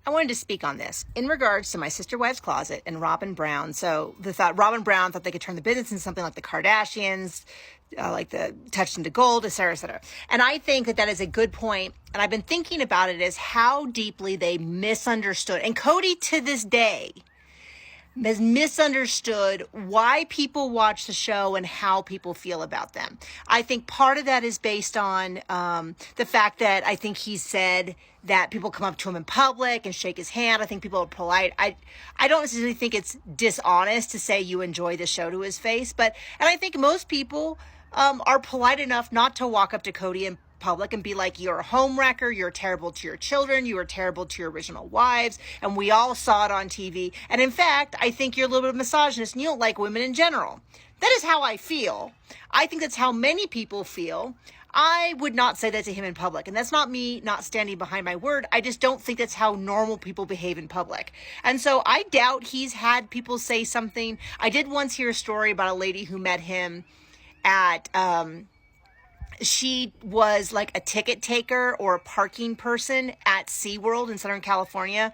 I wanted to speak on this in regards to My Sister Wives Closet and Robin Brown. So Robin Brown thought they could turn the business into something like the Kardashians, like the Touched into Gold, et cetera, et cetera. And I think that is a good point. And I've been thinking about it as how deeply they misunderstood. And Cody to this day has misunderstood why people watch the show and how people feel about them. I think part of that is based on the fact that I think he said that people come up to him in public and shake his hand. I think people are polite. I don't necessarily think it's dishonest to say you enjoy the show to his face, and I think most people are polite enough not to walk up to Cody in public and be like, you're a homewrecker, you're terrible to your children, you were terrible to your original wives, and we all saw it on TV. And in fact, I think you're a little bit of a misogynist and you don't like women in general. That is how I feel. I think that's how many people feel. I would not say that to him in public. And that's not me not standing behind my word. I just don't think that's how normal people behave in public. And so I doubt he's had people say something. I did once hear a story about a lady who met him at, she was like a ticket taker or a parking person at SeaWorld in Southern California.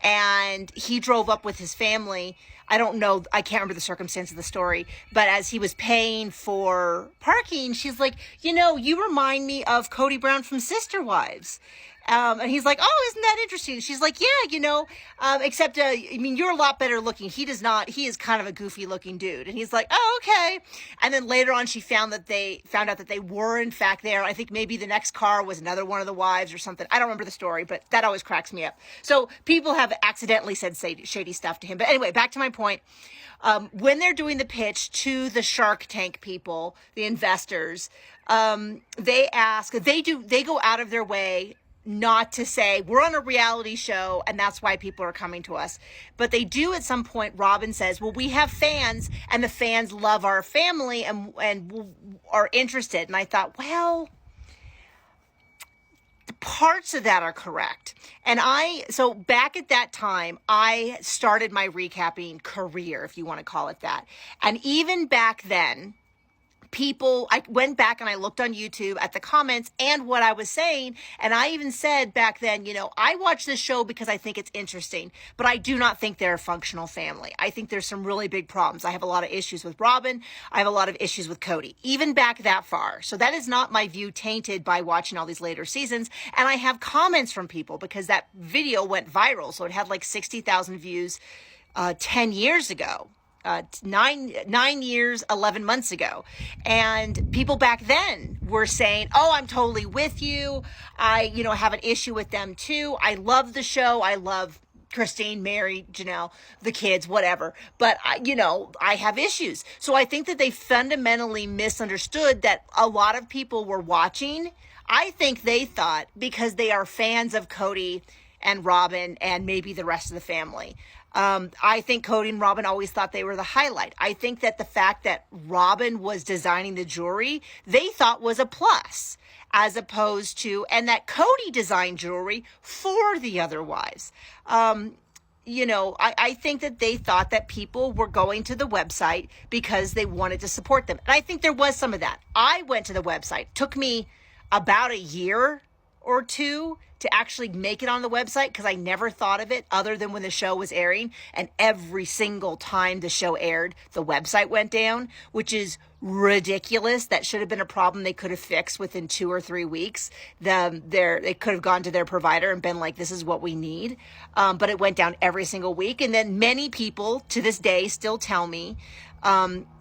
And he drove up with his family. I don't know. I can't remember the circumstance of the story. But as he was paying for parking, she's like, you remind me of Cody Brown from Sister Wives. And he's like, oh, isn't that interesting? She's like, yeah, except, you're a lot better looking. He does not. He is kind of a goofy looking dude. And he's like, oh, okay. And then later on, she found out that they were in fact there. I think maybe the next car was another one of the wives or something. I don't remember the story, but that always cracks me up. So people have accidentally said shady stuff to him. But anyway, back to my point. When they're doing the pitch to the Shark Tank people, the investors, they go out of their way not to say we're on a reality show and that's why people are coming to us. But they do at some point. Robin says, well, we have fans and the fans love our family and are interested. And I thought, well, parts of that are correct. So back at that time, I started my recapping career, if you want to call it that. And even back then, I went back and I looked on YouTube at the comments and what I was saying. And I even said back then, I watch this show because I think it's interesting, but I do not think they're a functional family. I think there's some really big problems. I have a lot of issues with Robin. I have a lot of issues with Cody, even back that far. So that is not my view tainted by watching all these later seasons. And I have comments from people because that video went viral. So it had like 60,000 views 10 years ago. 9 years, 11 months ago. And people back then were saying, oh, I'm totally with you. I, have an issue with them too. I love the show. I love Christine, Mary, Janelle, the kids, whatever. But, I have issues. So I think that they fundamentally misunderstood that a lot of people were watching. I think they thought because they are fans of Cody and Robin and maybe the rest of the family. I think Cody and Robin always thought they were the highlight. I think that the fact that Robin was designing the jewelry, they thought was a plus, as opposed to, and that Cody designed jewelry for the other wives. I think that they thought that people were going to the website because they wanted to support them. And I think there was some of that. I went to the website. It took me about a year or two to actually make it on the website because I never thought of it other than when the show was airing. And every single time the show aired, the website went down, which is ridiculous. That should have been a problem they could have fixed within 2 or 3 weeks. They could have gone to their provider and been like, this is what we need. But it went down every single week. And then many people to this day still tell me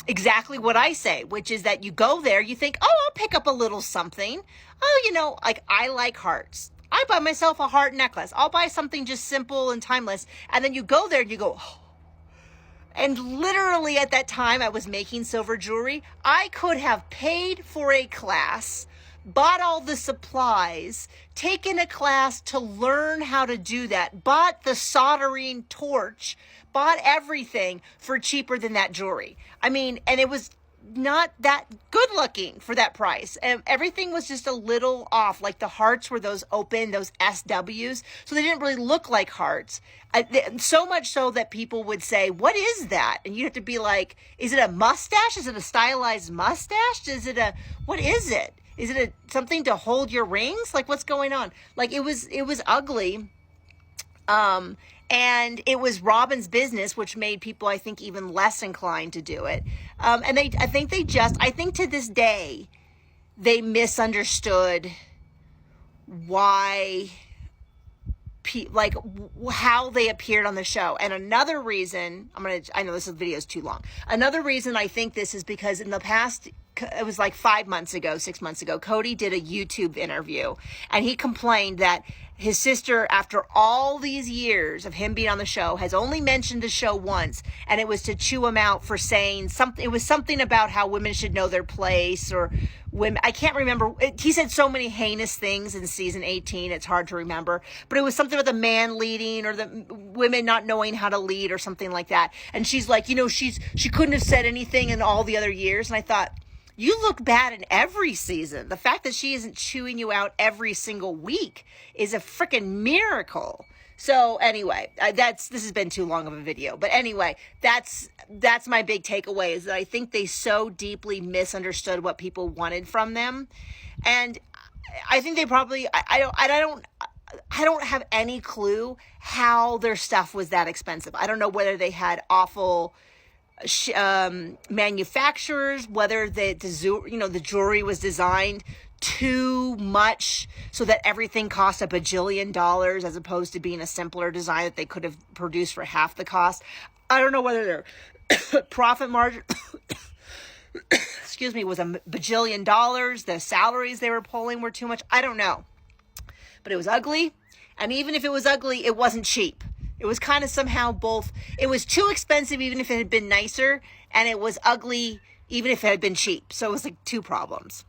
exactly what I say, which is that you go there, you think, oh, I'll pick up a little something. Oh, I like hearts. I buy myself a heart necklace. I'll buy something just simple and timeless. And then you go there and you go, oh. And literally at that time I was making silver jewelry. I could have paid for a class, bought all the supplies, taken a class to learn how to do that, bought the soldering torch, bought everything for cheaper than that jewelry. And it was not that good looking for that price. And everything was just a little off. Like the hearts were those open, those SWs. So they didn't really look like hearts. So much so that people would say, what is that? And you have to be like, is it a mustache? Is it a stylized mustache? What is it? Is it something to hold your rings? Like what's going on? Like it was ugly. And it was Robin's business, which made people, I think, even less inclined to do it. And I think to this day, they misunderstood why, like how they appeared on the show. And another reason, I know this video is too long. Another reason I think this is because in the past, it was like 6 months ago, Cody did a YouTube interview and he complained that his sister, after all these years of him being on the show, has only mentioned the show once, and it was to chew him out for saying something. It was something about how women should know their place, or women. I can't remember. He said so many heinous things in season 18. It's hard to remember, but it was something about the man leading or the women not knowing how to lead or something like that. And she's like, she couldn't have said anything in all the other years. And I thought, you look bad in every season. The fact that she isn't chewing you out every single week is a freaking miracle. So anyway, this has been too long of a video. But anyway, that's my big takeaway, is that I think they so deeply misunderstood what people wanted from them. And I think they probably, I don't have any clue how their stuff was that expensive. I don't know whether they had awful manufacturers, whether the jewelry was designed too much so that everything cost $1 bajillion as opposed to being a simpler design that they could have produced for half the cost. I don't know whether their profit margin excuse me, was $1 bajillion. The salaries they were pulling were too much. I don't know, but it was ugly. And even if it was ugly, it wasn't cheap. It was kind of somehow both. It was too expensive even if it had been nicer, and it was ugly even if it had been cheap. So it was like two problems.